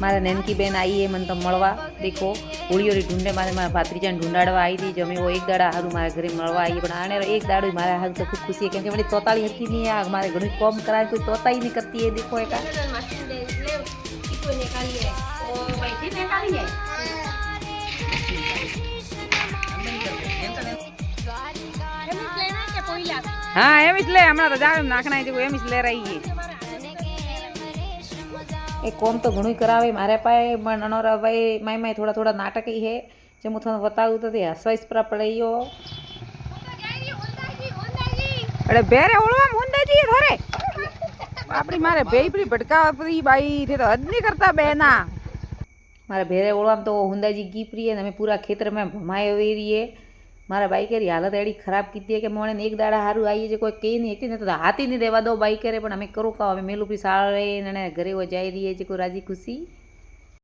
मारा नैनकी बेन आई है मन तो मळवा देखो होळी ढूंढे मारा भात्रीजा ढूंढाड़वा आई थी जो मैं वो एक दाड़ा हारू मारे घरे मळवा आई पण आने एक दाड़ो मारा हारू तो खूब खुशी है क्योंकि मेरी तोताली हरकी नहीं है मारे घणुं कॉम कराए कोई तोता ही नहीं करती है देखो एका हाँ एम ले हमारा तो जावे नाखना है जो एम ले रही है ए कोम तो घणुं करावे मारे पाए ननोरा भाई माई माई थोड़ा थोड़ा नाटक ही है जो मुझे बताऊँ तो हसवाइस पर पड़ेयो अरे बेरे ओळवा मुंडा जी धरे आपड़ी मारे बेपरी भटकावरी बाई थे तो हद नहीं करता बेना मारे भेरे ओळवा तो हुंदा जी गीपरी है हमें पूरा खेतर में भमाए हुई रही है मारा बाइक री हालत एड़ी खराब की है कि मोने एक दाड़ा हारू आई है जो कोई कही नहीं है तो हाथ ही नहीं देवा दो बाइक रे पण हमें करो का हमें मेलू भी सारे ने घरे वो जाई रही है जो राजी खुशी